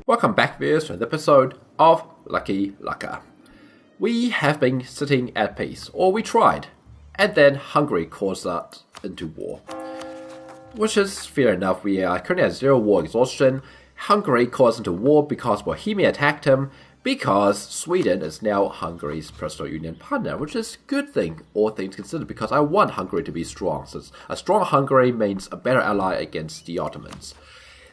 Welcome back, viewers, to another episode of Lucky Lucca. We have been sitting at peace, or we tried, and then Hungary caused us into war. Which is fair enough. We are currently at 0 war exhaustion. Hungary caused into war because Bohemia attacked him, because Sweden is now Hungary's personal union partner, which is a good thing, all things considered, because I want Hungary to be strong, since a strong Hungary means a better ally against the Ottomans.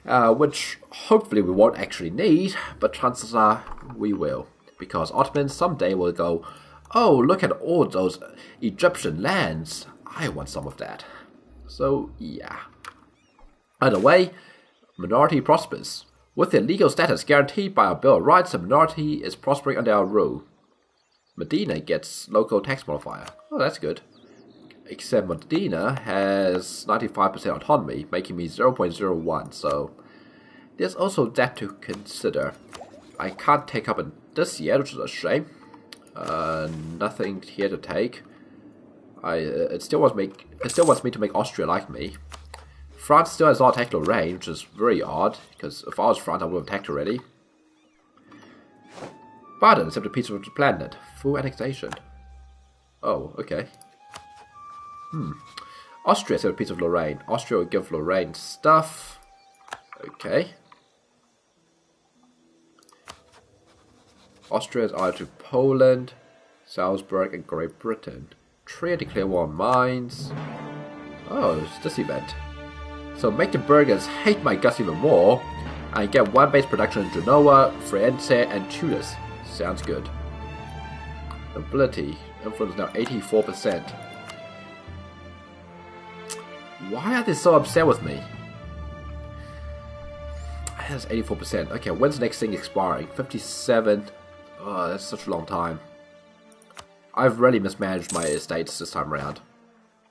Which hopefully we won't actually need, but chances are we will. Because Ottomans someday will go, oh, look at all those Egyptian lands. I want some of that. So, yeah. Either way, minority prospers. With their legal status guaranteed by our Bill of Rights, the minority is prospering under our rule. Medina gets local tax modifier. Oh, that's good. Except Medina has 95% autonomy, making me 0.01, so there's also that to consider. I can't take up this yet, which is a shame. Nothing here to take. It still wants me to make Austria like me. France still has not attacked Lorraine, which is very odd, because if I was France, I would have attacked already. Baden accepted a piece of the planet. Full annexation. Oh, okay. Austria accepted a piece of Lorraine. Austria will give Lorraine stuff. Okay. Austria is allied to Poland, Salzburg, and Great Britain. Trier declare war on mines. Oh, it's this event. So make the burghers hate my guts even more, and get one base production in Genoa, Firenze, and Tunis. Sounds good. Nobility. Influence now 84%. Why are they so upset with me? That's 84%. Okay, when's the next thing expiring? 57. Oh, that's such a long time. I've really mismanaged my estates this time around.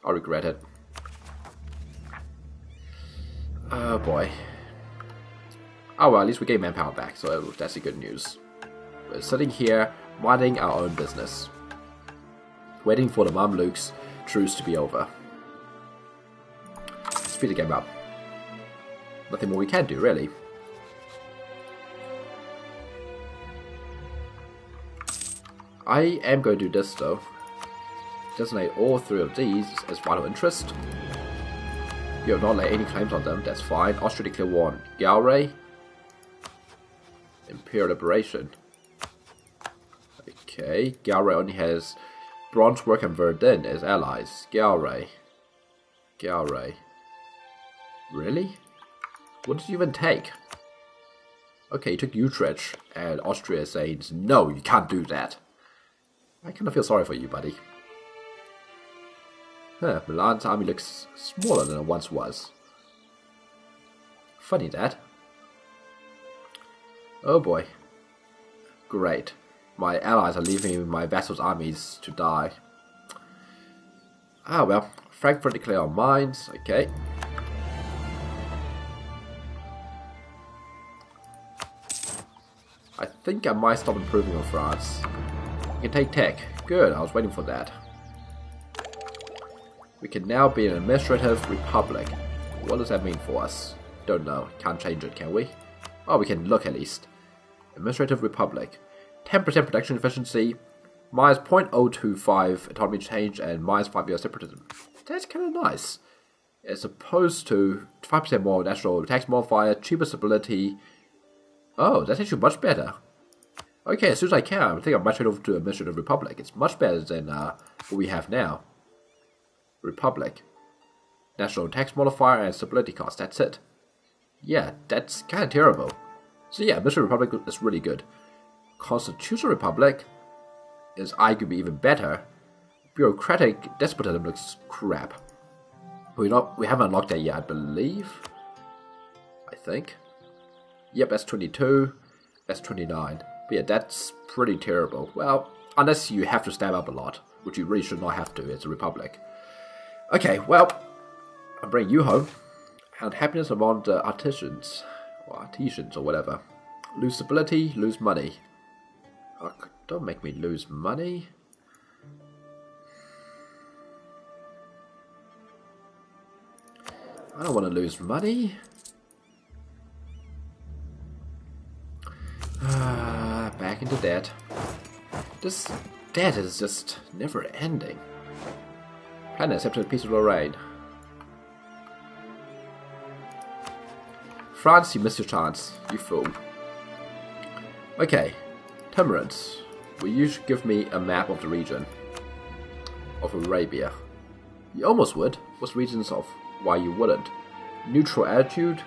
I regret it. Oh boy. Oh well, at least we get manpower back, so that's the good news. We're sitting here, minding our own business. Waiting for the Mamluks' truce to be over. Speed the game up. Nothing more we can do, really. I am going to do this, though. Designate all 3 of these as vital interest. You have not laid any claims on them, that's fine. Austria declare war on Galway. Imperial Liberation. Okay, Galway only has Brunswick and Verdun as allies. Galway. Really? What did you even take? Okay, you took Utrecht, and Austria is saying, no, you can't do that. I kind of feel sorry for you, buddy. Huh, Milan's army looks smaller than it once was. Funny that. Oh boy. Great. My allies are leaving my vassals' armies to die. Ah well, Frankfurt declare on mines, okay. I think I might stop improving on France. We can take tech. Good, I was waiting for that. We can now be an administrative republic. What does that mean for us? Don't know. Can't change it, can we? Oh, we can look at least. Administrative republic. 10% production efficiency, minus 0.025 autonomy change, and minus 5 years separatism. That's kind of nice. As opposed to 5% more national tax modifier, cheaper stability. Oh, that's actually much better. Okay, as soon as I can, I think I might trade over to Administrative Republic. It's much better than what we have now. Republic. National tax modifier and stability cost, that's it. Yeah, that's kind of terrible. So yeah, Administrative Republic is really good. Constitutional Republic is arguably even better. Bureaucratic despotism looks crap. We haven't unlocked that yet, I believe. I think. Yep, that's 22. That's 29. But yeah, that's pretty terrible. Well, unless you have to stab up a lot, which you really should not have to. It's a republic. Okay, well, I'll bring you home. And happiness among the artisans, or whatever. Lose stability, lose money. Oh, don't make me lose money. I don't want to lose money. the debt. This debt is just never ending. Plan accepted a piece of Lorraine. France, you missed your chance, you fool. Okay, Temperance, will you give me a map of the region of Arabia? You almost would. What's reasons of why you wouldn't? Neutral attitude,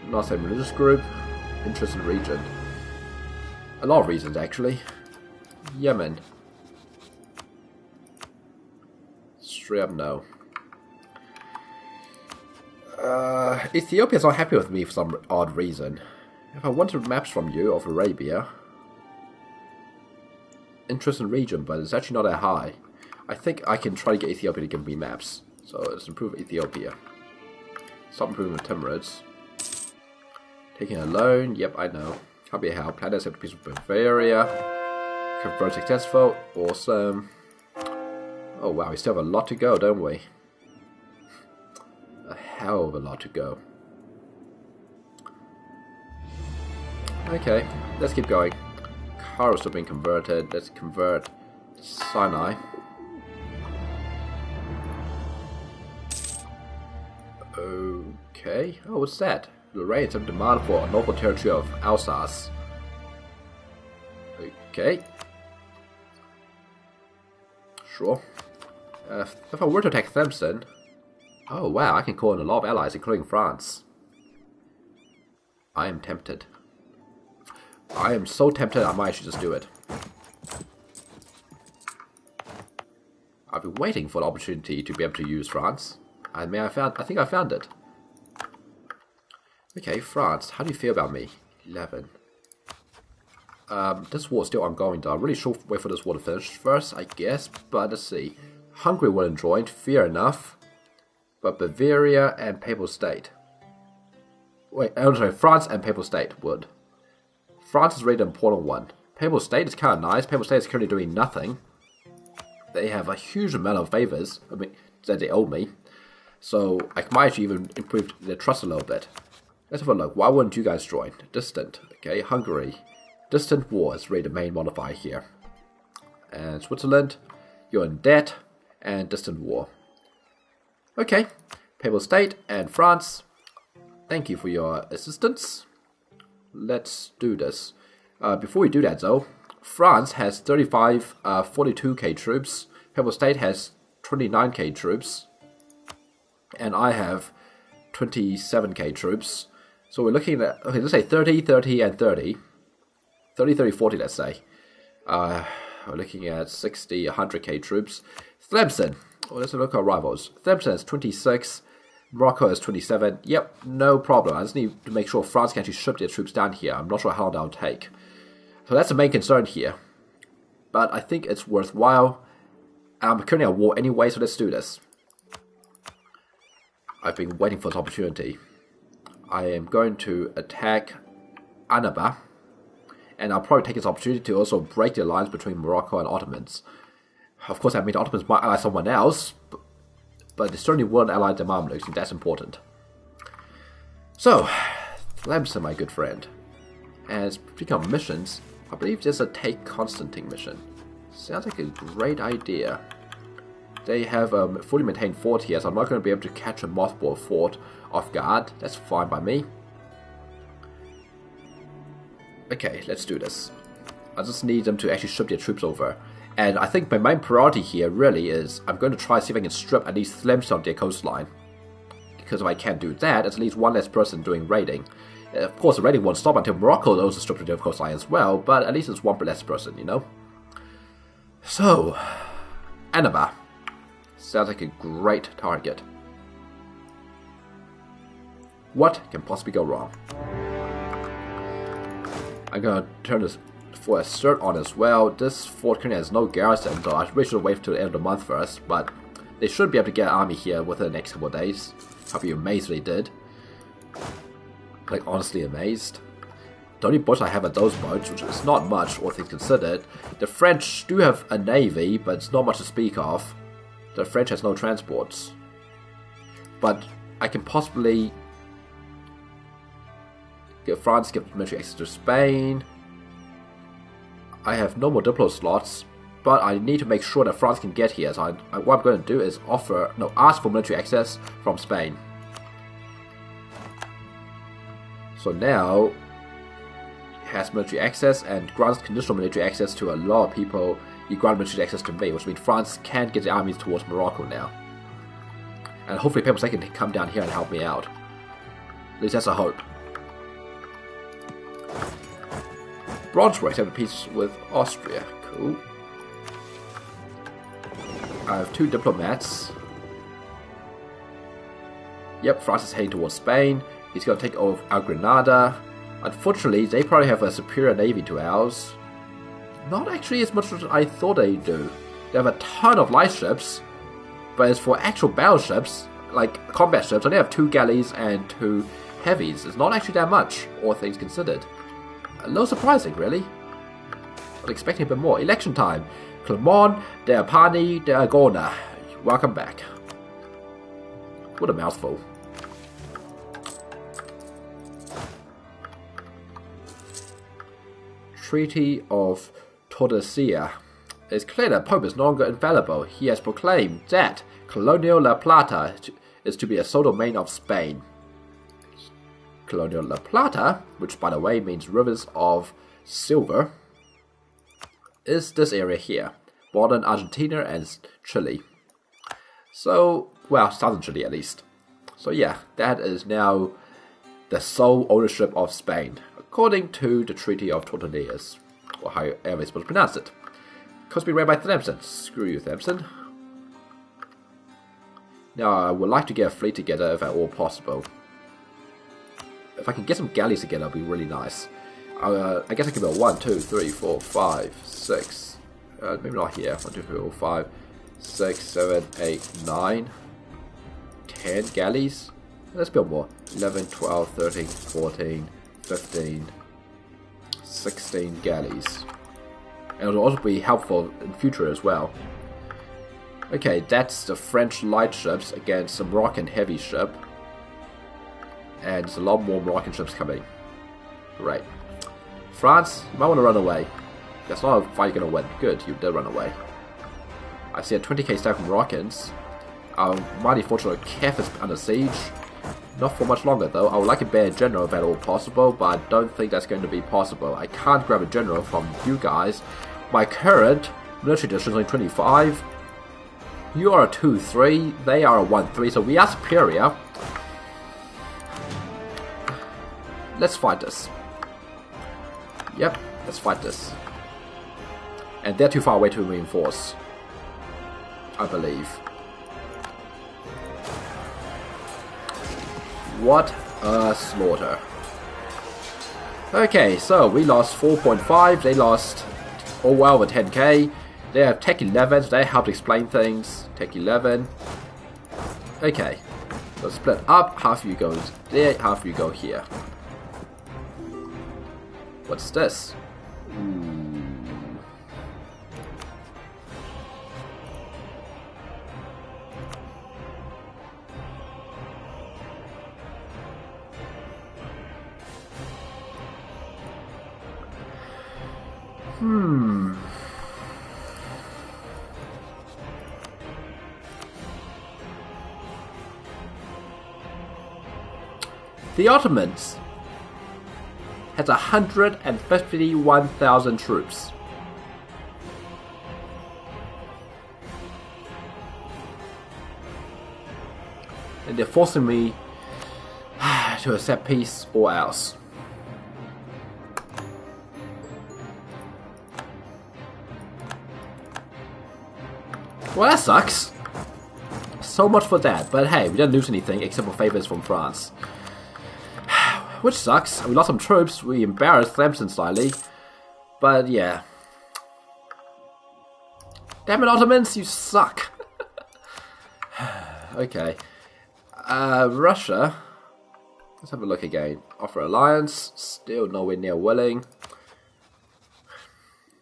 not same religious group, interest in region. A lot of reasons actually. Yemen. Straight up no. Ethiopia's not happy with me for some odd reason. If I wanted maps from you of Arabia, interest in region, but it's actually not that high. I think I can try to get Ethiopia to give me maps. So let's improve Ethiopia. Stop improving the Timurids. Taking a loan, yep, I know. Can't be a help. Plan accept a piece of Bavaria. Convert successful. Awesome. Oh wow, we still have a lot to go, don't we? A hell of a lot to go. Okay, let's keep going. Cairo's still being converted. Let's convert Sinai. Okay. Oh, what's that? Lorraine have demand for a local territory of Alsace. Okay. Sure. If I were to attack Tlemcen... Oh wow, I can call in a lot of allies, including France. I am tempted. I am so tempted I might actually just do it. I've been waiting for the opportunity to be able to use France. I think I found it. Okay, France, how do you feel about me? 11. This war is still ongoing though. I'm really sure wait for this war to finish first, I guess. But let's see. Hungary wouldn't join, fair enough. But Bavaria and Papal State. Wait, I'm sorry, France and Papal State would. France is really an important one. Papal State is kind of nice. Papal State is currently doing nothing. They have a huge amount of favors, I mean, that they owe me. So I might actually even improve their trust a little bit. Let's have a look. Why wouldn't you guys join? Distant. Okay, Hungary. Distant war is really the main modifier here. And Switzerland, you're in debt, and distant war. Okay, Papal State and France, thank you for your assistance. Let's do this. Before we do that though, France has 42k troops, Papal State has 29k troops, and I have 27k troops. So we're looking at, okay, let's say 30, 30, and 30. 30, 30, 40, let's say. We're looking at 60, 100k troops. Tlemcen. Well, let's look at our rivals. Tlemcen is 26. Morocco is 27. Yep, no problem. I just need to make sure France can actually ship their troops down here. I'm not sure how long that'll take. So that's the main concern here. But I think it's worthwhile. I'm currently at war anyway, so let's do this. I've been waiting for this opportunity. I am going to attack Annaba. And I'll probably take this opportunity to also break the alliance between Morocco and Ottomans. Of course, I mean, the Ottomans might ally someone else, but they certainly won't ally the Mamluks, and that's important. So, Tlemcen, my good friend. And speaking of missions, I believe there's a Take Constantine mission. Sounds like a great idea. They have a fully maintained fort here, so I'm not going to be able to catch a mothball fort off guard. That's fine by me. Okay, let's do this. I just need them to actually ship their troops over. And I think my main priority here really is I'm going to try to see if I can strip at least Tlemcen of their coastline. Because if I can't do that, it's at least one less person doing raiding. Of course, the raiding won't stop until Morocco also strips their coastline as well, but at least it's one less person, you know? So, Annaba. Sounds like a great target. What can possibly go wrong? I'm going to turn this for assert on as well. This fort currently has no garrison, so I really should wait till the end of the month first, but they should be able to get an army here within the next couple of days. I'll be amazed if they did. Like, honestly amazed. The only boats I have are those boats, which is not much, all things considered. The French do have a navy, but it's not much to speak of. The French has no transports. But I can possibly get France, give military access to Spain. I have no more Diplo slots, but I need to make sure that France can get here. So what I'm going to do is ask for military access from Spain. So now it has military access and grants conditional military access to a lot of people. You grant military access to me, which means France can get the armies towards Morocco now. And hopefully Papal State can come down here and help me out. At least that's a hope. Braunschweig have a peace with Austria. Cool. I have 2 diplomats. Yep, France is heading towards Spain. He's going to take over Granada. Unfortunately, they probably have a superior navy to ours. Not actually as much as I thought they do. They have a ton of light ships, but as for actual battleships, like combat ships, I only have 2 galleys and 2 heavies. It's not actually that much, all things considered. A little surprising, really. I was expecting a bit more. Election time. Clermont, de Apani, de Agona. Welcome back. What a mouthful. Treaty of Tordesillas. It's clear that Pope is no longer infallible. He has proclaimed that Colonial La Plata is to be a sole domain of Spain. Colonial La Plata, which by the way means rivers of silver, is this area here. Modern Argentina and Chile. So, well, southern Chile at least. So yeah, that is now the sole ownership of Spain, according to the Treaty of Tordesillas, or however you're supposed to pronounce it. Cost me ran by Thamson. Screw you, Thamson. Now, I would like to get a fleet together if at all possible. If I can get some galleys together, it'll be really nice. I guess I can build 1, 2, 3, 4, 5, 6. Maybe not here. 1, 2, 3, 4, 5, 6, 7, 8, 9, 10 galleys. Let's build more. 11, 12, 13, 14, 15, 16 galleys. And it'll also be helpful in future as well. Okay, that's the French light ships against the Moroccan heavy ship. And there's a lot more Moroccan ships coming. Right. France, you might want to run away. That's not a fight you're going to win. Good, you did run away. I see a 20k stack of Moroccans. Our mighty fortress of Kiev is under siege. Not for much longer though. I would like a bear general if at all possible, but I don't think that's going to be possible. I can't grab a general from you guys. My current military district is only 25. You are a 2-3. They are a 1-3, so we are superior. Let's fight this. Yep, let's fight this. And they're too far away to reinforce, I believe. What a slaughter. Okay, so we lost 4.5, they lost well over 10k. They have Tech 11, so they helped explain things. Tech 11. Okay, so split up, half of you goes there, half of you go here. What's this? The Ottomans has 151,000 troops. And they're forcing me to accept peace or else. Well, that sucks. So much for that. But hey, we didn't lose anything except for favors from France. Which sucks. We lost some troops. We embarrassed Thamson slightly. But yeah. Damn it, Ottomans, you suck. Okay. Russia. Let's have a look again. Offer alliance. Still nowhere near willing.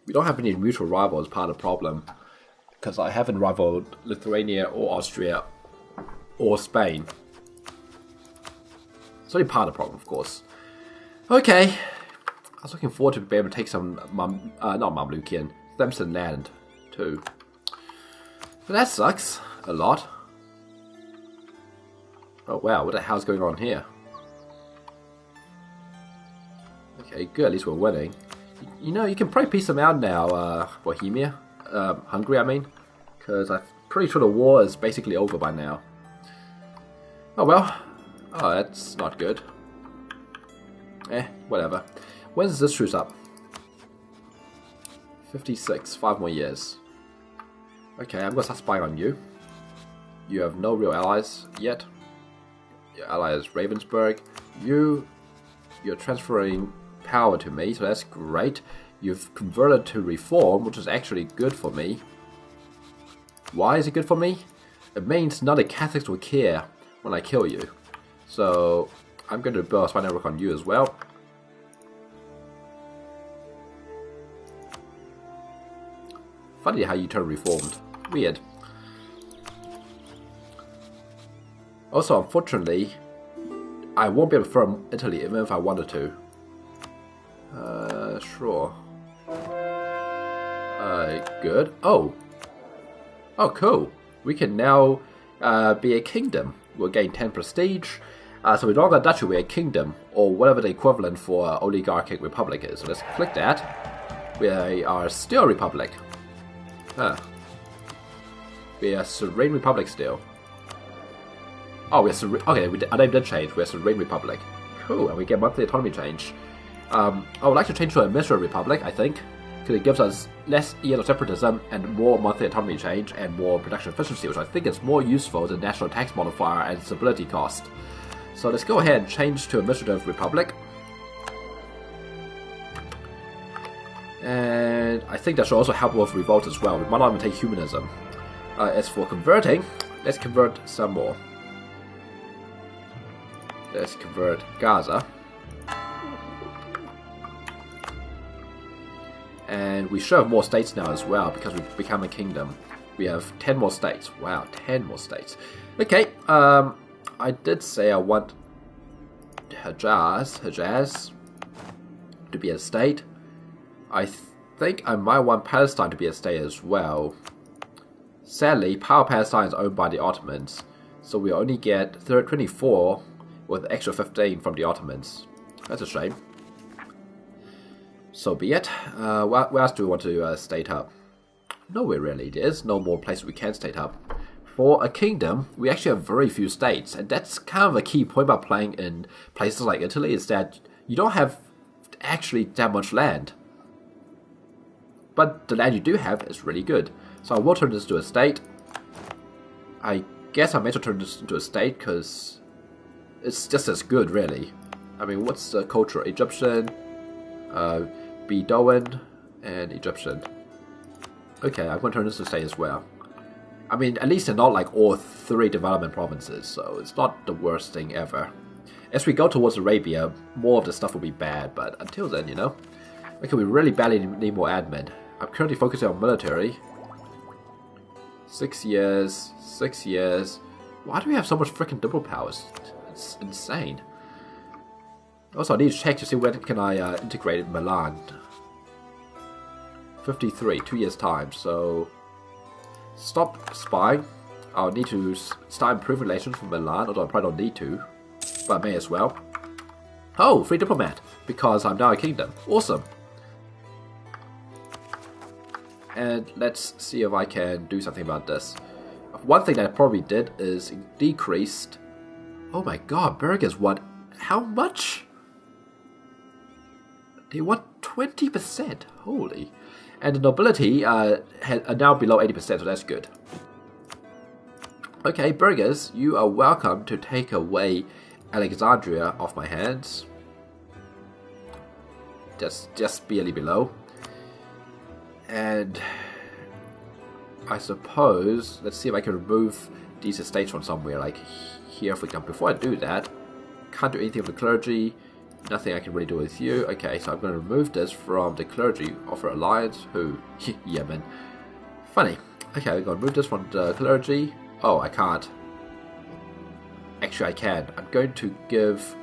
We don't have any mutual rivals, part of the problem. Because I haven't rivaled Lithuania or Austria or Spain. It's only part of the problem, of course. Okay. I was looking forward to be able to take some, not Mamlukian, Thamson land, too. So that sucks a lot. Oh wow, what the hell's going on here? Okay, good, at least we're winning. You know, you can probably peace them out now, Bohemia. Hungary, I mean. Because I'm pretty sure the war is basically over by now. Oh well. Oh, that's not good. Whatever. When does this truce up? 56, 5 more years. Okay, I'm gonna start spying on you. You have no real allies yet. Your ally is Ravensburg. You're transferring power to me, so that's great. You've converted to reform, which is actually good for me. Why is it good for me? It means none of the Catholics will care when I kill you. So I'm going to build a spy network on you as well. Funny how you turn reformed. Weird. Also, unfortunately, I won't be able to firm Italy even if I wanted to. Sure. Good. Oh, cool. We can now be a kingdom. We'll gain 10 prestige. So we're not going to duchy, we're a kingdom, or whatever the equivalent for oligarchic republic is. So let's click that. We are still a republic. Huh. We are Serene Republic still. Oh, we're Serene. Okay, our name did change. We're Serene Republic. Cool, and we get monthly autonomy change. I would like to change to a Administrative Republic, I think, because it gives us less years of separatism and more monthly autonomy change and more production efficiency, which I think is more useful than national tax modifier and stability cost. So let's go ahead and change to Administrative Republic. And I think that should also help with revolt as well. We might not even take humanism. As for converting, let's convert some more. Let's convert Gaza. And we should have more states now as well because we've become a kingdom. We have 10 more states. Wow, 10 more states. Okay, I did say I want Hejaz to be a state. I think I might want Palestine to be a state as well. Sadly, Power Palestine is owned by the Ottomans, so we only get 24 with extra 15 from the Ottomans. That's a shame. So be it. Where else do we want to state up? Nowhere really. There's no more places we can state up. For a kingdom, we actually have very few states, and that's kind of a key point about playing in places like Italy, is that you don't have actually that much land. But the land you do have is really good. So I will turn this into a state. I guess I may as well turn this into a state because it's just as good, really. I mean, what's the culture? Egyptian, Bedouin, and Egyptian. Okay, I'm going to turn this into a state as well. I mean, at least they're not like all 3 development provinces, so it's not the worst thing ever. As we go towards Arabia, more of the stuff will be bad, but until then, you know. Okay, we really badly need more admin. I'm currently focusing on military. 6 years, 6 years. Why do we have so much freaking double powers? It's insane. Also, I need to check to see when can I integrate Milan. 53, 2 years time, so... Stop spying. I'll need to start improving relations with Milan, although I probably don't need to. But I may as well. Oh, free diplomat, because I'm now a kingdom. Awesome. And let's see if I can do something about this. One thing that I probably did is decreased... Oh my god, burghers want... How much? They want 20%. Holy. And the nobility are now below 80%, so that's good. Okay, burghers, you are welcome to take away Alexandria off my hands. Just barely below. And I suppose, let's see if I can remove these estates from somewhere, like here for example. Before I do that, can't do anything with the clergy, nothing I can really do with you. Okay, so I'm going to remove this from the clergy. Offer alliance, who? Yemen. Funny. Okay, we're going to remove this from the clergy. Oh, I can't. Actually, I can. I'm going to give...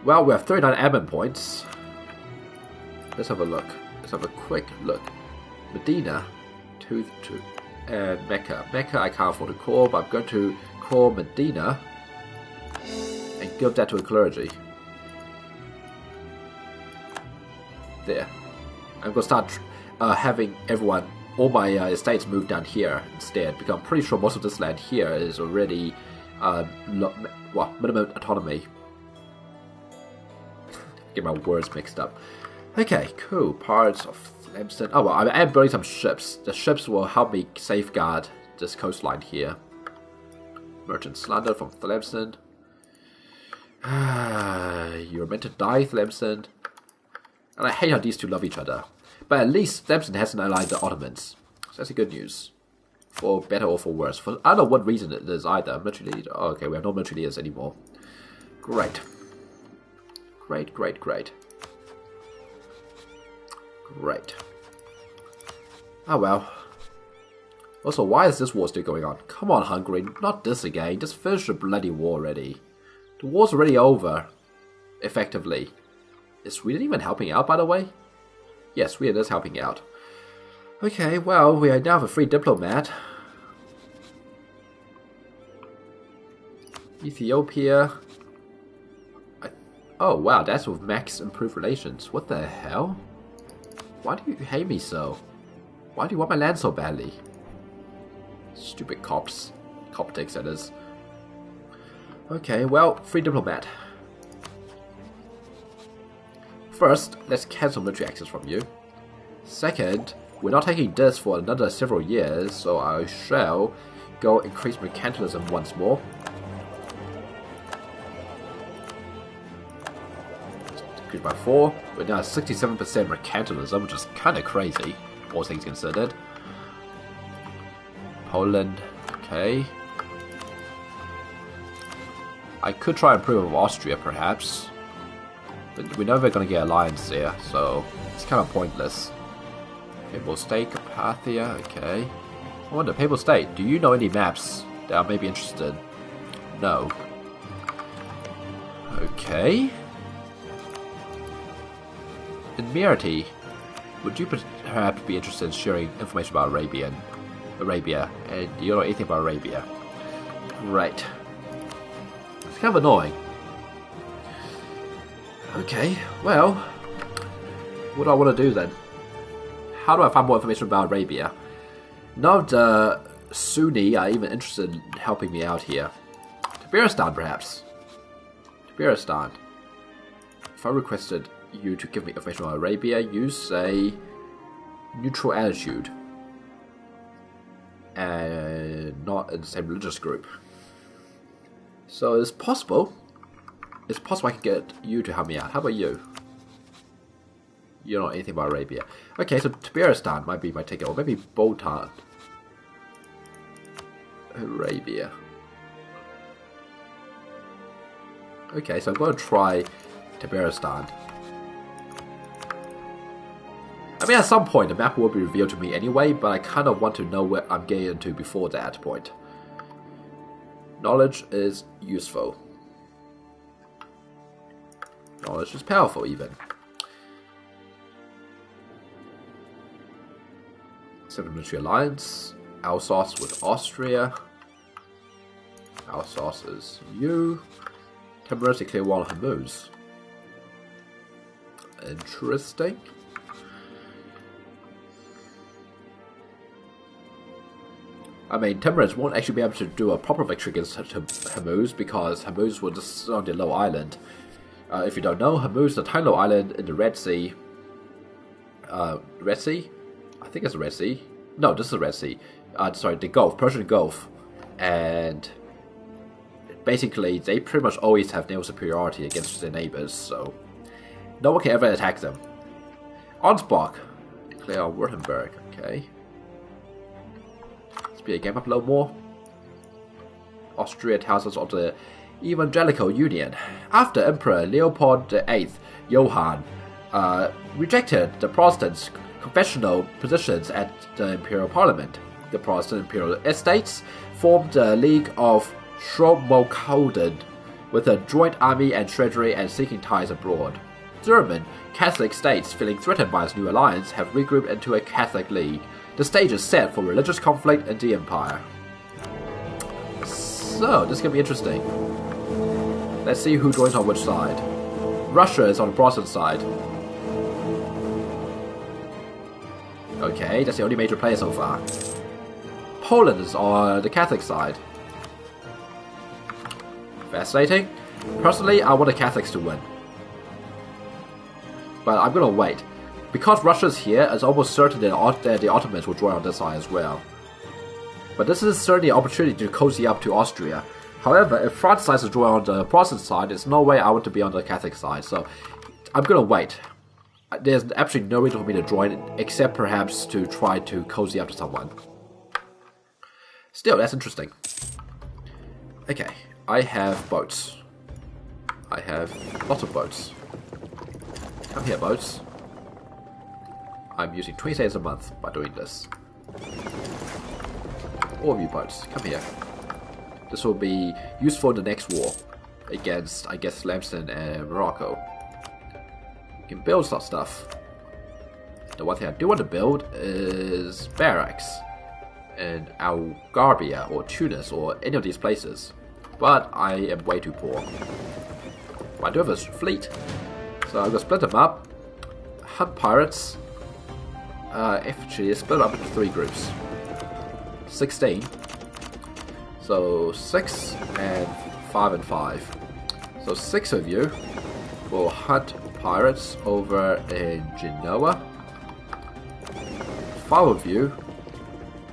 Well, we have 39 admin points. Let's have a look. Let's have a quick look. Medina, and Mecca. Mecca I can't afford to call, but I'm going to call Medina and give that to a clergy. There. I'm going to start having everyone, all my estates move down here instead, because I'm pretty sure most of this land here is already minimum autonomy. Get my words mixed up. Okay, cool. Parts of Tlemcen. Oh, well, I'm building some ships. The ships will help me safeguard this coastline here. Merchant slander from Tlemcen. You're meant to die, Tlemcen. And I hate how these two love each other. But at least Tlemcen hasn't allied the Ottomans. So that's good news. For better or for worse. For I don't know what reason it is either. Military leader. Oh, okay, we have no military leaders anymore. Great. Great, great, great. Great. Oh well. Also, why is this war still going on? Come on, Hungary, not this again. Just finish the bloody war already. The war's already over. Effectively. Is Sweden even helping out, by the way? Yes, Sweden is helping out. Okay, well, we now have a free diplomat. Ethiopia. Oh, wow, that's with max improved relations. What the hell? Why do you hate me so? Why do you want my land so badly? Stupid Copts. Coptics, that is. Okay, well, free diplomat. First, let's cancel military access from you. Second, we're not taking this for another several years, so I shall go increase mercantilism once more. Increase by 4. We're now at 67% mercantilism, which is kind of crazy, all things considered. Poland, okay. I could try and improve with Austria, perhaps. But we know we're going to get alliance there, so it's kind of pointless. Papal State, Carpathia, okay. I wonder, Papal State, do you know any maps that I may be interested in? No. Okay. Admiralty, would you perhaps be interested in sharing information about Arabia, and do you know anything about Arabia? Right. It's kind of annoying. Okay, well, what do I want to do then? How do I find more information about Arabia? None of the Sunni are even interested in helping me out here. Tabaristan, perhaps. Tabaristan. If I requested you to give me information on Arabia, you say neutral attitude. And not in the same religious group. So it's possible. It's possible I can get you to help me out. How about you? You don't know anything about Arabia. Okay, so Tabaristan might be my ticket, or maybe Bhutan. Arabia. Okay, so I'm going to try Tabaristan. I mean, at some point, the map will be revealed to me anyway, but I kind of want to know where I'm getting into before that point. Knowledge is useful. Knowledge is powerful, even. Seven military alliance. Alsace with Austria. Alsace is you. Temporarily clear wall of Hormuz. Interesting. I mean, Timurids won't actually be able to do a proper victory against Hormuz because Hormuz will just sit on the low island. If you don't know, Hormuz is a tiny little island in the Red Sea. Red Sea? I think it's the Red Sea. No, this is the Red Sea. Sorry, the Gulf, Persian Gulf. And basically, they pretty much always have naval superiority against their neighbors, so no one can ever attack them. Ansbach. Declare on Württemberg, okay. Speed the game up a little more. Austria tells us of the Evangelical Union. After Emperor Leopold VIII Johann rejected the Protestants' confessional positions at the Imperial Parliament, the Protestant Imperial Estates formed the League of Schromokalden with a joint army and treasury and seeking ties abroad. German Catholic states, feeling threatened by this new alliance, have regrouped into a Catholic League. The stage is set for religious conflict in the empire. So, this is going to be interesting. Let's see who joins on which side. Russia is on the Protestant side. Okay, that's the only major player so far. Poland is on the Catholic side. Fascinating. Personally, I want the Catholics to win. But I'm gonna wait. Because Russia's here, it's almost certain that the Ottomans will join on this side as well. But this is certainly an opportunity to cozy up to Austria. However, if France decides to join on the Protestant side, there's no way I want to be on the Catholic side. So, I'm gonna wait. There's absolutely no reason for me to join, except perhaps to try to cozy up to someone. Still, that's interesting. Okay, I have boats. I have lots of boats. Come here, boats. I'm using 20 days a month by doing this. All of you boats, come here. This will be useful in the next war against, I guess, Lamston and Morocco. You can build some stuff. The one thing I do want to build is barracks in Algarbia or Tunis or any of these places. But I am way too poor. But I do have a fleet. So I'm going to split them up. Hunt pirates. Actually, split up into 3 groups. 16. So 6 and 5 and 5. So 6 of you will hunt pirates over in Genoa. 5 of you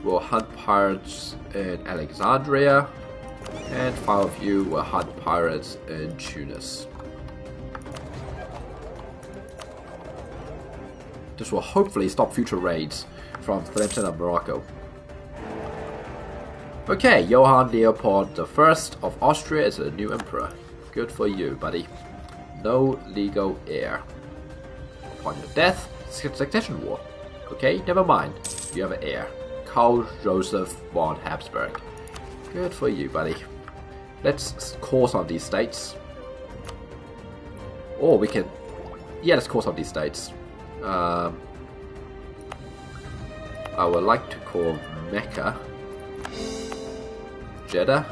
will hunt pirates in Alexandria. And 5 of you will hunt pirates in Tunis. This will hopefully stop future raids from Tlemcen and Morocco. Okay, Johann Leopold I of Austria is the new emperor. Good for you, buddy. No legal heir. Upon your death, succession war. Okay, never mind. You have an heir. Karl Joseph von Habsburg. Good for you, buddy. Let's call some of these states. Or we can... Yeah, let's call some of these states. I would like to call Mecca, Jeddah,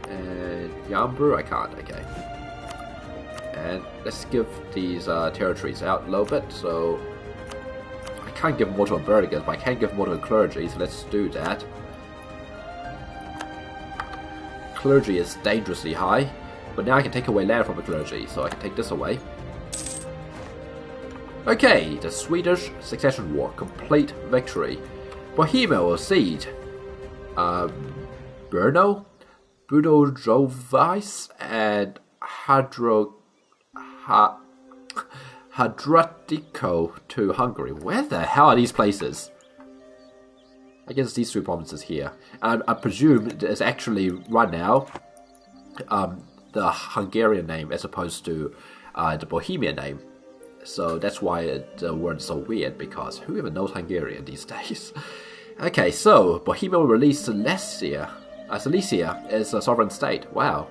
and Yambru. I can't. Okay. And let's give these territories out a little bit. So I can't give more to a Vertigan, but I can give more to a clergy. So let's do that. Clergy is dangerously high, but now I can take away land from the clergy, so I can take this away. Okay, the Swedish Succession War, complete victory. Bohemia will cede Brno, Budojovice, and Hadratico to Hungary. Where the hell are these places? I guess it's these 3 provinces here. And I presume it's actually, right now, the Hungarian name as opposed to the Bohemian name. So that's why the word is so weird, because who even knows Hungarian these days? Okay, so Bohemia will release Silesia. Silesia is a sovereign state. Wow.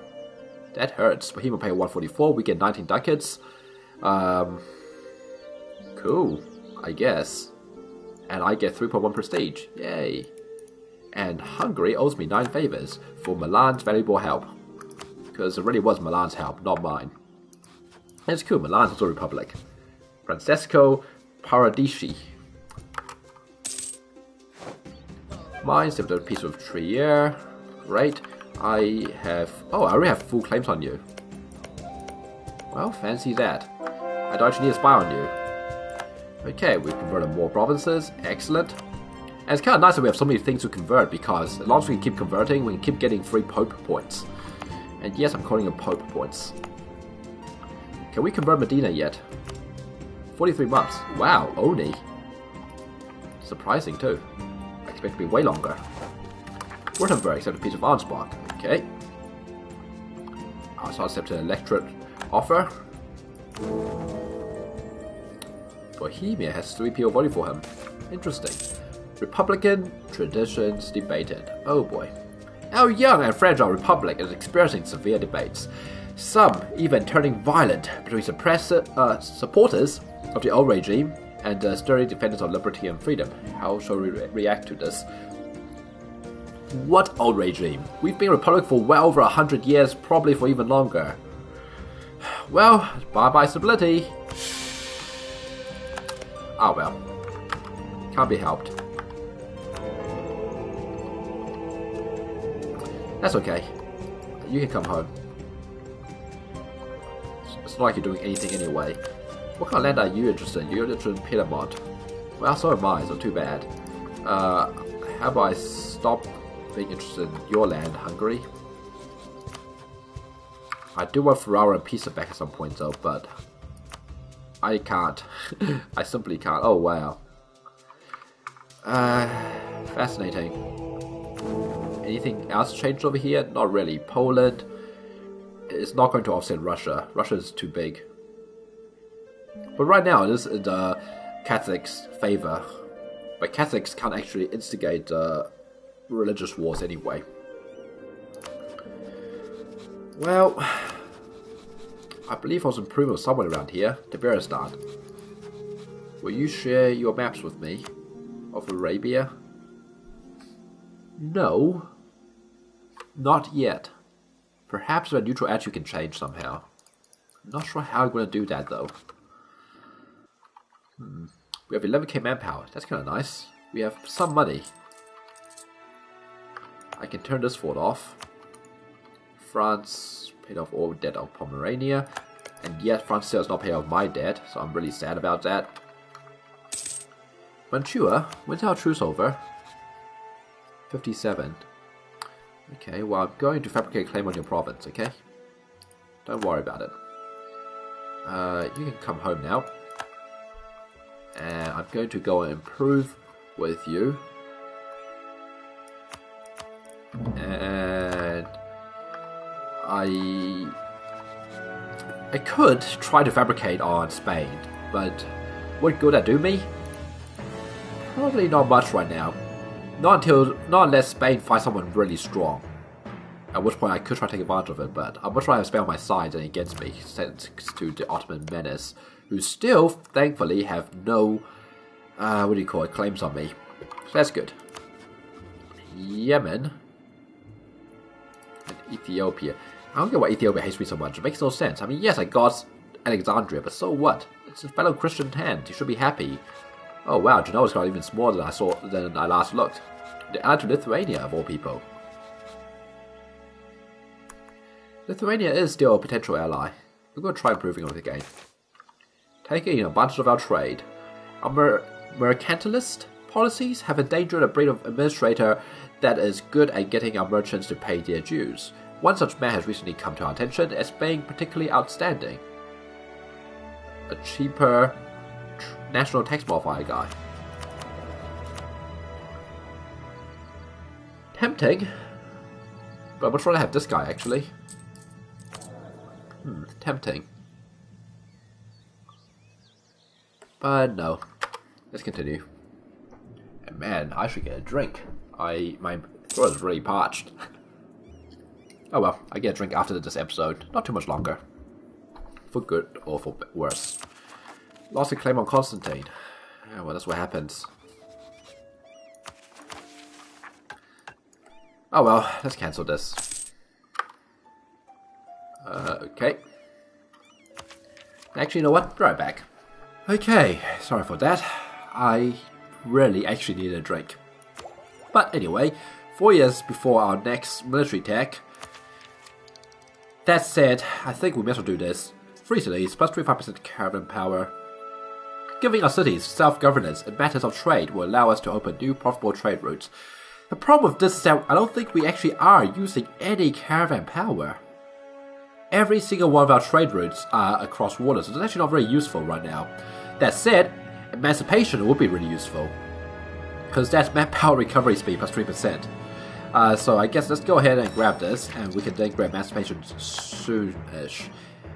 That hurts. Bohemia will pay 144, we get 19 ducats. Cool, I guess. And I get 3.1 prestige. Yay. And Hungary owes me 9 favors for Milan's valuable help. Because it really was Milan's help, not mine. And it's cool, Milan's also a republic. Francesco Paradici. Mines, they've done a piece of Trier. Great. I already have full claims on you. Well, fancy that. I don't actually need a spy on you. Okay, we've converted more provinces. Excellent. And it's kind of nice that we have so many things to convert, because as long as we can keep converting, we can keep getting free Pope points. And yes, I'm calling them Pope points. Can we convert Medina yet? 43 months. Wow, Oni. Surprising too. I expect it to be way longer. Württemberg accepted a piece of Arnsbach. Okay. I also accept an electorate offer. Bohemia has 3 people voting for him. Interesting. Republican traditions debated. Oh boy. Our young and fragile republic is experiencing severe debates, some even turning violent between supporters of the old regime and sturdy defenders of liberty and freedom. How shall we react to this? What old regime? We've been a republic for well over 100 years, probably for even longer. Well, bye-bye stability. Ah well. Can't be helped. That's okay. You can come home. It's not like you're doing anything anyway. What kind of land are you interested in? You're interested in Piedmont. Well, so am I, so too bad. How about I stop being interested in your land, Hungary? I do want Ferrara and Pisa back at some point though, but I can't. I simply can't. Oh wow. Fascinating. Anything else changed over here? Not really. Poland is not going to offset Russia. Russia is too big. But right now it is in the Catholics' favor. But Catholics can't actually instigate religious wars anyway. Well, I believe I was improving somewhere around here. Tiberiastan. Will you share your maps with me? Of Arabia? No. Not yet. Perhaps the neutral attitude can change somehow. I'm not sure how I'm going to do that though. We have 11k manpower. That's kind of nice. We have some money. I can turn this fort off. France paid off all debt of Pomerania. And yet France still has not paid off my debt, so I'm really sad about that. Mantua, when's our truce over? 57. Okay, well I'm going to fabricate a claim on your province, okay? Don't worry about it. You can come home now. And I'm going to go and improve with you. And I could try to fabricate on Spain, but what good that do me? Probably not much right now. Not unless Spain finds someone really strong. At which point I could try to take advantage of it, but I'm much rather have Spain on my side than against me, thanks to the Ottoman menace, who still, thankfully, have no, claims on me. So that's good. Yemen. And Ethiopia. I don't get why Ethiopia hates me so much. It makes no sense. I mean, yes, I got Alexandria, but so what? It's a fellow Christian hand. You should be happy. Oh wow, Genoa's got even smaller than I last looked. They add to Lithuania, of all people. Lithuania is still a potential ally. We're going to try improving on it again. Taking advantage of our trade. Our mercantilist policies have endangered a breed of administrator that is good at getting our merchants to pay their dues. One such man has recently come to our attention as being particularly outstanding. A cheaper national tax modifier guy. Tempting. But I'm much rather have this guy actually. Tempting. But no. Let's continue. And man, I should get a drink. My throat is really parched. Oh well, I get a drink after this episode. Not too much longer. For good or for worse. Lost a claim on Constantine. Yeah, well, that's what happens. Oh well, let's cancel this. Okay. Actually, you know what? Be right back. Okay, sorry for that. I really actually need a drink. But anyway, 4 years before our next military tech. That said, I think we may as well do this. 3 cities plus 25% caravan power. Giving our cities self-governance in matters of trade will allow us to open new profitable trade routes. The problem with this is that I don't think we actually are using any caravan power. Every single one of our trade routes are across waters, so it's actually not very useful right now. That said, emancipation would be really useful. Because that's manpower recovery speed plus 3%. So I guess let's go ahead and grab this, and we can then grab emancipation soonish.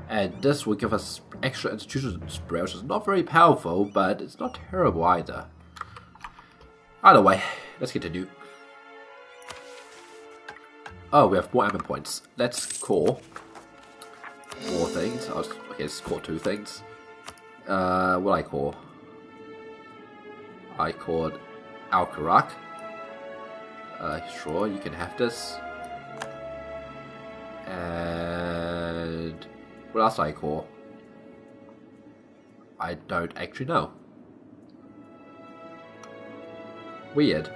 And this will give us extra institution spread, which is not very powerful, but it's not terrible either. Either way, let's continue. Oh, we have more admin points. Let's call more things. Okay, let's call 2 things. What do I call? I called Alcarak. Sure, you can have this. And what else do I call? I don't actually know. Weird.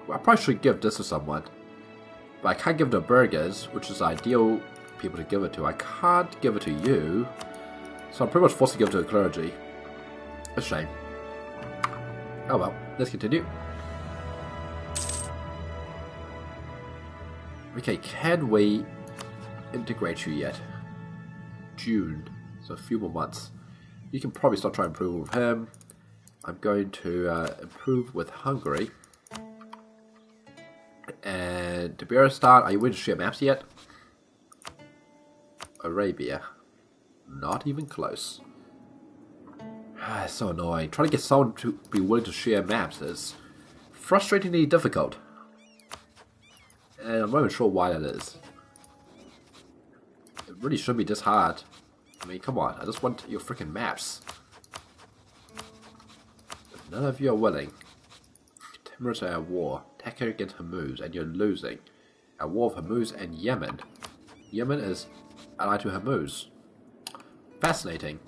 Well, I probably should give this to someone. But I can't give it to burgers, which is ideal people to give it to. I can't give it to you. So I'm pretty much forced to give it to the clergy. A shame. Oh well, let's continue. Okay, can we integrate you yet? June, so a few more months. You can probably start trying to improve with him. I'm going to improve with Hungary. And to be honest, are you willing to share maps yet? Arabia. Not even close. It's so annoying. Trying to get someone to be willing to share maps is frustratingly difficult. And I'm not even sure why that is. It really shouldn't be this hard. I mean, come on. I just want your freaking maps. But none of you are willing. Timurids are at war. Attacking against Hormuz, and you're losing. At war with Hormuz and Yemen. Yemen is allied to Hormuz. Fascinating.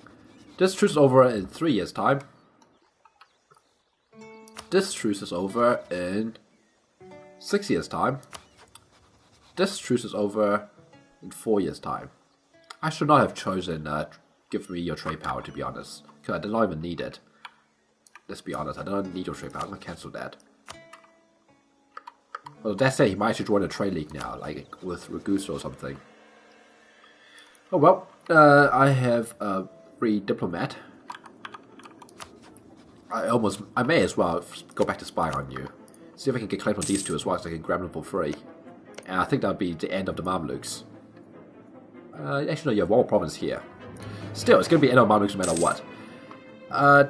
This truce is over in 3 years' time. This truce is over in 6 years' time. This truce is over in 4 years' time. I should not have chosen give me your trade power, to be honest. Because I did not even need it. Let's be honest, I don't need your trade power. I'm going to cancel that. Well, that said, he might actually join a trade league now, like with Ragusa or something. Oh well, I have a free diplomat. I may as well go back to spy on you. See if I can get claims on these 2 as well, so I can grab them for free. And I think that would be the end of the Mamluks. Actually, no, you have 1 more province here. Still, it's going to be end of Mamluks no matter what.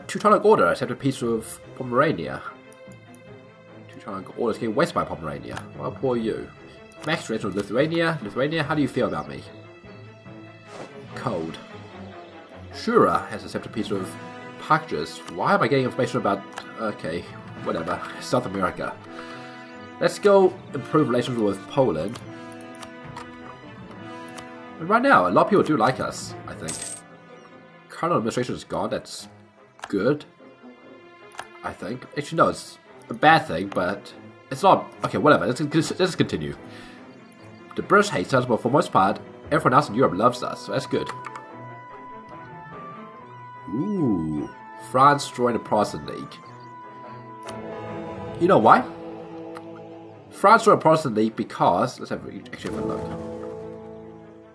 Teutonic Order accepted peace with Pomerania. Teutonic Order is getting wasted by Pomerania. Well, poor you. Max relations with Lithuania. Lithuania, how do you feel about me? Cold. Shura has accepted peace with Pakjas. Why am I getting information about... Okay, whatever. South America. Let's go improve relations with Poland. And right now, a lot of people do like us, I think. Current administration is gone, that's good. I think. Actually, no, it's a bad thing, but it's not... Okay, whatever, let's continue. The British hate us, but for the most part, everyone else in Europe loves us, so that's good. Ooh, France joined the Protestant League. You know why? France joined the Protestant League because... Let's actually have a look.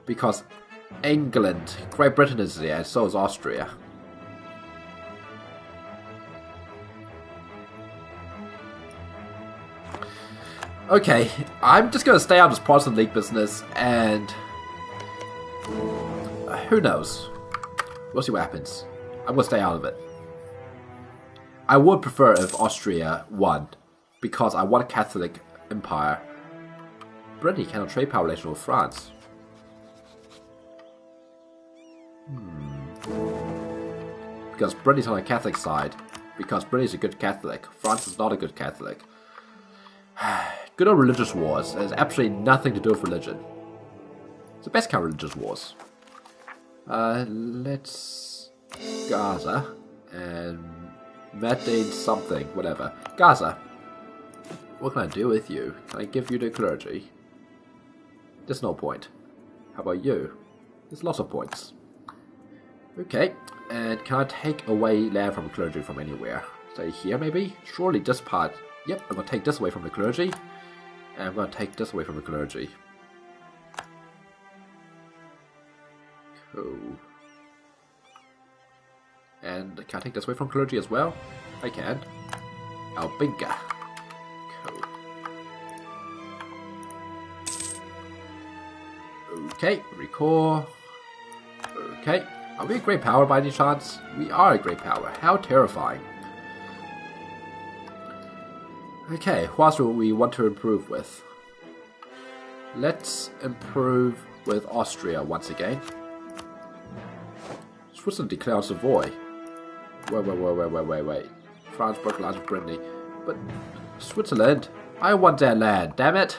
Because England, Great Britain is there, and so is Austria. Okay, I'm just going to stay out of this Protestant League business, and... who knows? We'll see what happens. I'm going to stay out of it. I would prefer if Austria won, because I want a Catholic empire. Britain cannot trade power relation with France. Because Britain on the Catholic side. Because Britain is a good Catholic. France is not a good Catholic. Good old religious wars. It has absolutely nothing to do with religion. It's the best kind of religious wars. Let's... Gaza. And... Medine something. Whatever. Gaza. What can I do with you? Can I give you the clergy? There's no point. How about you? There's lots of points. Okay. And can I take away land from clergy from anywhere? Say here maybe? Surely this part... Yep, I'm going to take this away from the clergy. And I'm going to take this away from the clergy. Cool. And can I take this away from clergy as well? I can. Albinka. Cool. Okay, recall. Okay. Are we a great power by any chance? We are a great power. How terrifying. Okay, who else do we want to improve with? Let's improve with Austria once again. Switzerland declares Savoy. Wait. France broke alliance with Brittany. But Switzerland, I want their land, damn it.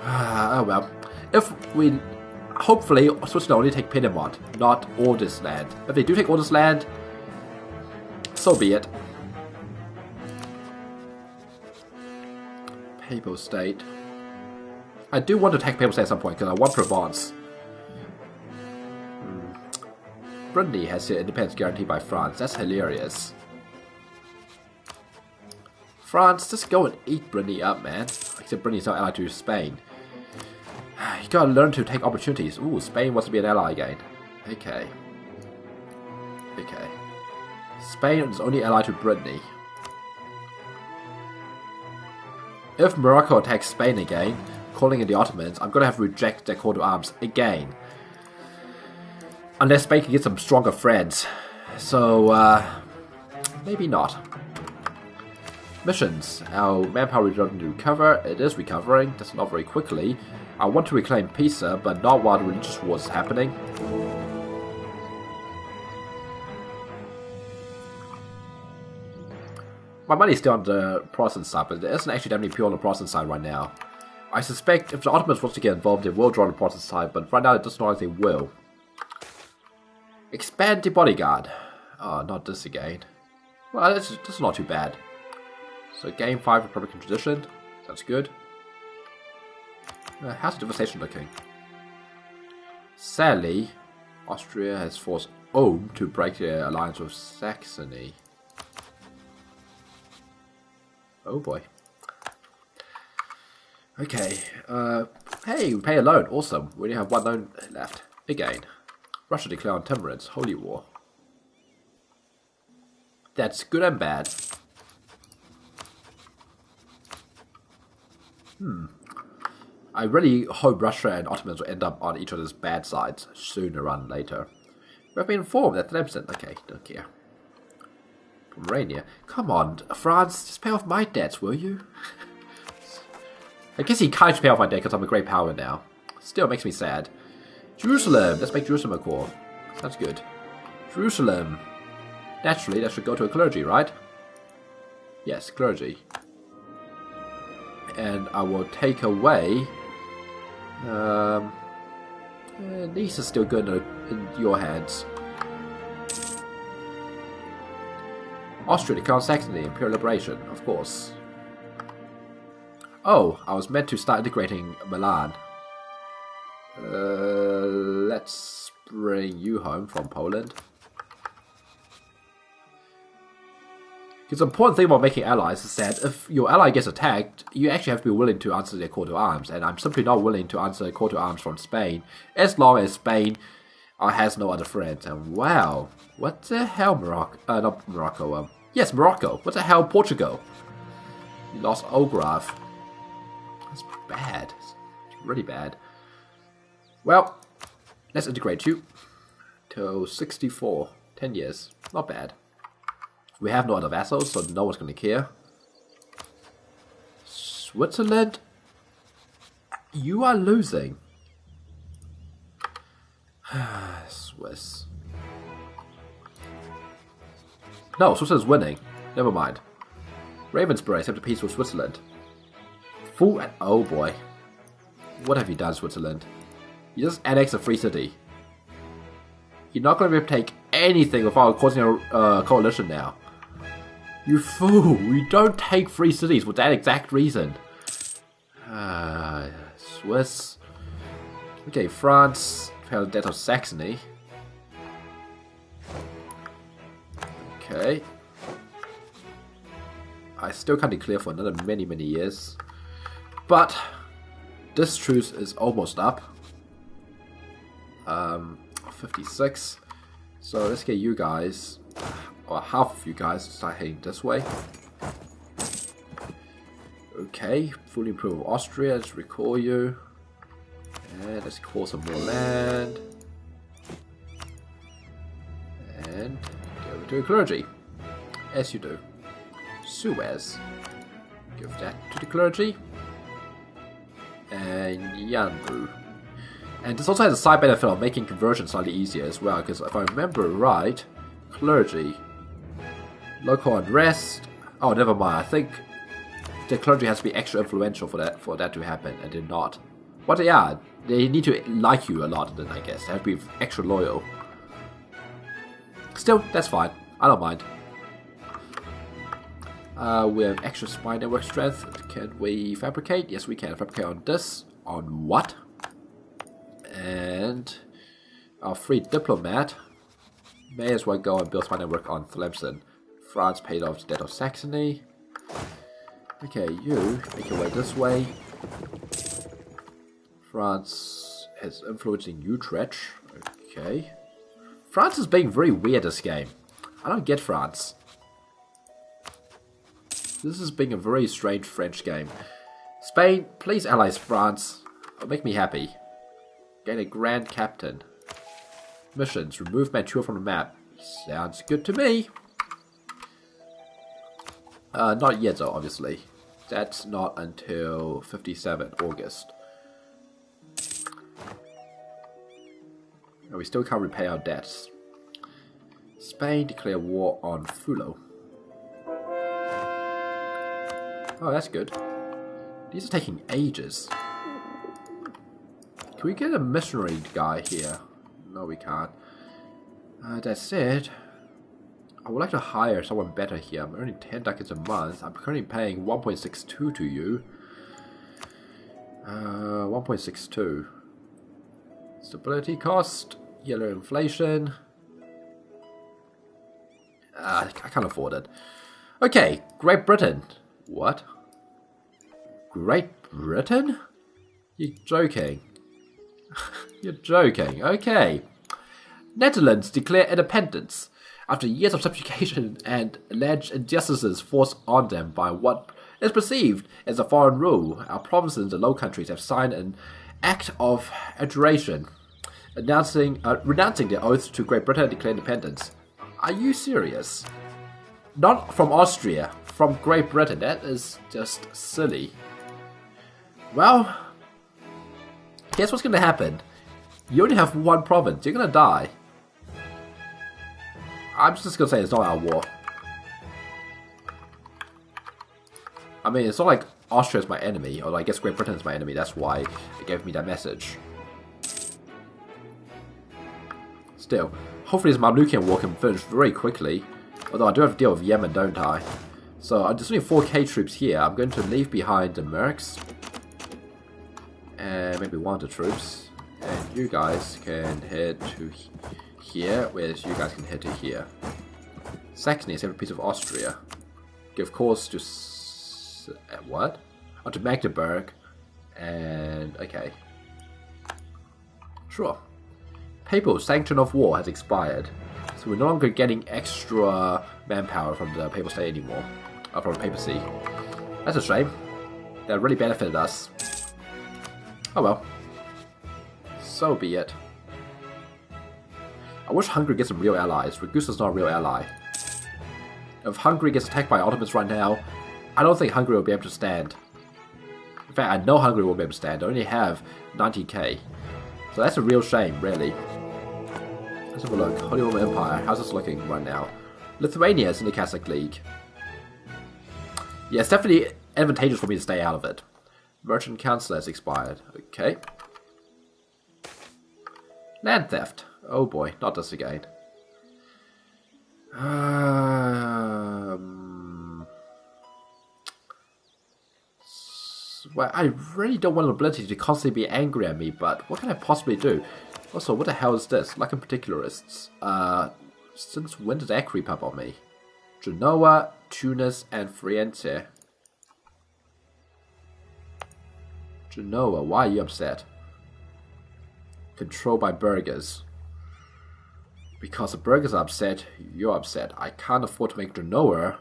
Oh well. If we... Hopefully, Switzerland only take Piedmont, not all this land. If they do take all this land, so be it. Papal State. I do want to take Papal State at some point because I want Provence. Brittany has their independence guaranteed by France. That's hilarious. France, just go and eat Brittany up, man. Except Brittany's not allied to Spain. You gotta learn to take opportunities. Ooh, Spain wants to be an ally again. Okay. Spain is only allied to Brittany. If Morocco attacks Spain again, calling in the Ottomans, I'm gonna have to reject their call to arms again. Unless Spain can get some stronger friends. So, maybe not. Missions. Our manpower doesn't recover. It is recovering, just not very quickly. I want to reclaim Pisa, but not while the religious war is happening. My money's still on the Protestant side, but there isn't actually that many people on the Protestant side right now. I suspect if the Ottomans want to get involved, they will draw on the Protestant side, but right now it doesn't look like they will. Expand the bodyguard. Oh, not this again. Well, that's not too bad. So, Game 5 Republican Tradition. That's good. How's the devastation looking? Sadly, Austria has forced Ulm to break their alliance with Saxony. Oh boy. Okay. Hey, we pay a loan. Awesome. We only have one loan left. Again. Russia declared on Timurids. Holy War. That's good and bad. I really hope Russia and Ottomans will end up on each other's bad sides sooner rather than later. We've been informed that 10%. Okay, don't care. Pomerania. Come on, France, just pay off my debts, will you? I guess he can't pay off my debt because I'm a great power now. Still makes me sad. Jerusalem. Let's make Jerusalem a core. Sounds good. Jerusalem. Naturally, that should go to a clergy, right? Yes, clergy. And I will take away... these are still good in your hands. Austria declared Saxony, Imperial Liberation, of course. Oh, I was meant to start integrating Milan. Let's bring you home from Poland. Because the important thing about making allies is that if your ally gets attacked, you actually have to be willing to answer their call to arms. And I'm simply not willing to answer a call to arms from Spain, as long as Spain has no other friends. And wow, what the hell, Morocco? Not Morocco. Yes, Morocco. What the hell, Portugal? You lost Ograf. That's bad. It's really bad. Well, let's integrate you till 64. 10 years. Not bad. We have no other vassals, so no one's going to care. Switzerland? You are losing. Swiss. No, Switzerland's winning. Never mind. Ravensburg accepted peace with Switzerland. Fool and... Oh boy. What have you done, Switzerland? You just annexed a free city. You're not going to be able to take anything without causing a coalition now. You fool! You don't take free cities with that exact reason. Swiss. Okay, France. Fell death of Saxony. Okay. I still can't declare for another many years. But this truce is almost up. 56. So let's get you guys, or half of you guys, to start heading this way. Okay, fully improve Austria. Let's recall you. And let's call some more land. And go over to a clergy. As you do. Suez. Give that to the clergy. And Yanbu. And this also has a side benefit of making conversion slightly easier as well, because if I remember right, clergy, local unrest. Oh, never mind. I think the clergy has to be extra influential for that to happen, and they're not. But yeah, they need to like you a lot. Then I guess they have to be extra loyal. Still, that's fine. I don't mind. We have extra spy network strength. Can we fabricate? Yes, we can. Fabricate on this. On what? And our free diplomat may as well go and build spy network on Tlemcen. France paid off the debt of Saxony. Okay, you make your way this way. France has influence in Utrecht. Okay. France is being very weird this game. I don't get France. This is being a very strange French game. Spain, please allies France. It'll make me happy. Gain a Grand Captain. Missions. Remove Mantua from the map. Sounds good to me. Not yet though, obviously. That's not until 57 August. And we still can't repay our debts. Spain declare war on Fulo. Oh, that's good. These are taking ages. Can we get a missionary guy here? No, we can't. That said, I would like to hire someone better here. I'm earning 10 ducats a month. I'm currently paying 1.62 to you. 1.62. Stability cost. Yellow inflation. I can't afford it. Okay, Great Britain. What? Great Britain? You're joking. You're joking. Okay. Netherlands declare independence. After years of subjugation and alleged injustices forced on them by what is perceived as a foreign rule, our provinces and the Low Countries have signed an act of abjuration, renouncing their oaths to Great Britain and declare independence. Are you serious? Not from Austria, from Great Britain. That is just silly. Well, guess what's going to happen? You only have one province. You're going to die. I'm just going to say it's not our war. I mean, it's not like Austria is my enemy, or I guess Great Britain is my enemy. That's why it gave me that message. Still, hopefully this Mamlukian war can finish very quickly. Although I do have to deal with Yemen, don't I? So there's only 4k troops here. I'm going to leave behind the mercs. And maybe one of the troops. And you guys can head to here, whereas you guys can head to here. Saxony is every piece of Austria. Give course to... what? Oh, to Magdeburg. And... okay. Sure. Papal sanction of war has expired. So we're no longer getting extra manpower from the Papal State anymore. From the papacy. That's a shame. That really benefited us. Oh well. So be it. I wish Hungary gets some real allies. Ragusa's not a real ally. If Hungary gets attacked by Ottomans right now, I don't think Hungary will be able to stand. In fact, I know Hungary won't be able to stand. They only have 90k. So that's a real shame, really. Let's have a look. Holy Roman Empire. How's this looking right now? Lithuania is in the Catholic League. Yeah, it's definitely advantageous for me to stay out of it. Merchant Council has expired. Okay. Land theft. Oh boy, not this again. Well, I really don't want an ability to constantly be angry at me, but what can I possibly do? Also, what the hell is this? Like in particularists. Since when did that creep up on me? Genoa, Tunis, and Firenze. Genoa, why are you upset? Controlled by burghers. Because the burghers are upset, you're upset. I can't afford to make Genoa.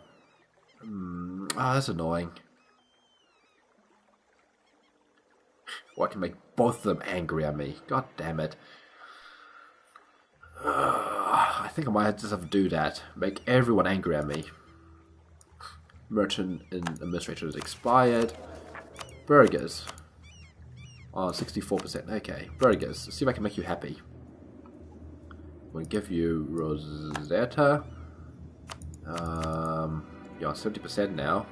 That's annoying. Well, I can make both of them angry at me. God damn it. I think I might just have to do that. Make everyone angry at me. Merchant in administrator is expired. Burgers. Oh, 64%. Okay, burgers. Let's see if I can make you happy. We'll give you Rosetta. You're on 70% now.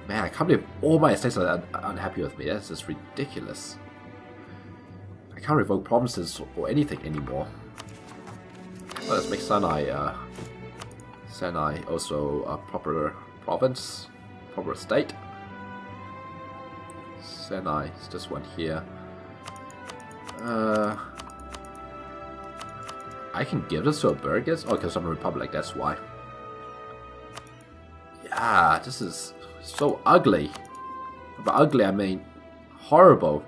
Man, I can't believe all my estates are unhappy with me. That's just ridiculous. I can't revoke promises or anything anymore. Well, let's make Sinai also a proper province, proper state. Sinai is this one here. I can give this to a burgess? Oh, because I'm a republic, that's why. Yeah, this is so ugly. By ugly, I mean horrible.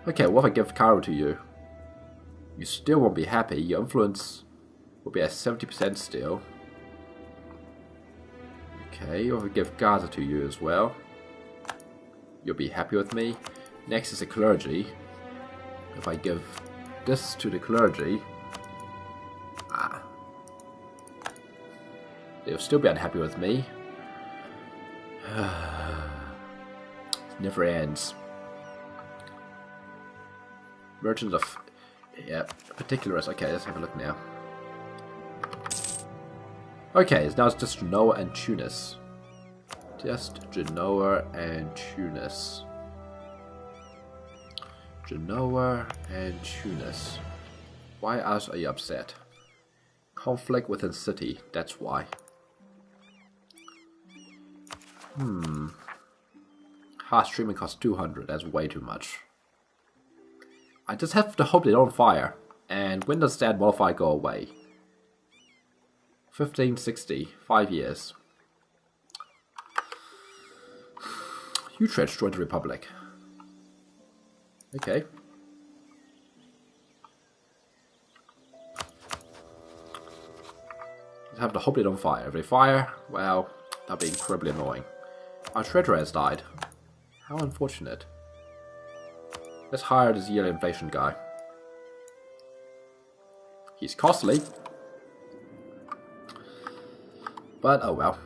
Okay, what if I give Cairo to you? You still won't be happy. Your influence will be at 70% still. Okay, what if I give Gaza to you as well? You'll be happy with me. Next is the clergy. If I give this to the clergy, they'll still be unhappy with me. It never ends. Merchants of... yeah, particulars. Okay, let's have a look now. Okay, now it's just Genoa and Tunis. Just Genoa and Tunis. Genoa and Tunis. Why else are you upset? Conflict within city, that's why. Hard streaming costs 200, that's way too much. I just have to hope they don't fire. And when does that modifier go away? 1560, 5 years. Utrecht joined the Republic. Okay. I have to hope they don't fire. If they fire, well, that'll be incredibly annoying. Our treasurer has died. How unfortunate. Let's hire this yearly inflation guy. He's costly. But, oh well.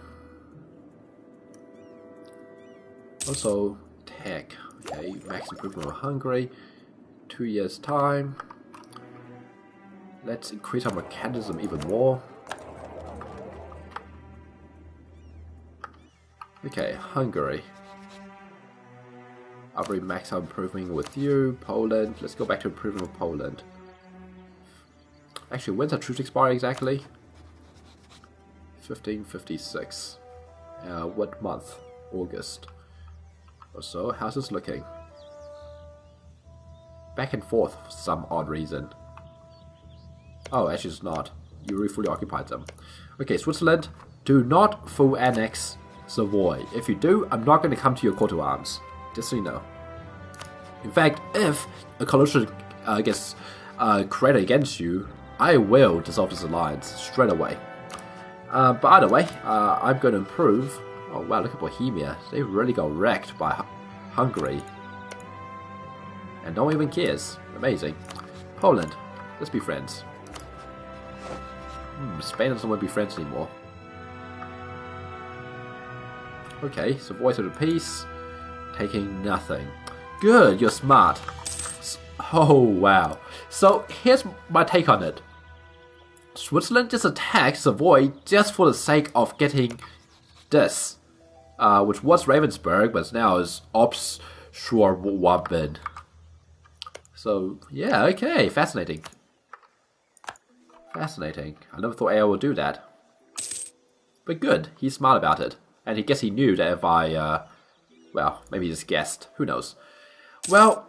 Also, tech. Okay, max improvement of Hungary. 2 years time. Let's increase our mechanism even more. Okay, Hungary. I've already maxed out improving with you. Poland. Let's go back to improving with Poland. Actually, when's our truce expire exactly? 1556. What month? August. Or so. How's this looking? Back and forth for some odd reason. Oh, actually it's not. You already fully occupied them. Okay, Switzerland. Do not full annex Savoy. If you do, I'm not going to come to your court of arms. Just so you know. In fact, if a coalition gets created against you, I will dissolve this alliance straight away. But either way, I'm going to improve. Oh wow, look at Bohemia. They really got wrecked by Hungary. And no one even cares. Amazing. Poland. Let's be friends. Spain doesn't want to be friends anymore. Okay, so voice of the peace. Taking nothing. Good, you're smart. Oh wow. So here's my take on it. Switzerland just attacked Savoy just for the sake of getting this. Which was Ravensburg, but now is Obschwaben. So, yeah, okay, fascinating. Fascinating. I never thought AI would do that. But good, he's smart about it. And I guess he knew that if I, well, maybe he just guessed. Who knows? Well,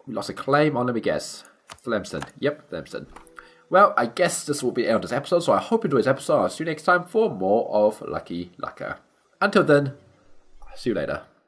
we lost a claim on, let me guess. Tlemcen. Yep, Tlemcen. Well, I guess this will be the end of this episode, so I hope you enjoyed this episode. I'll see you next time for more of Lucky Lucca. Until then, see you later.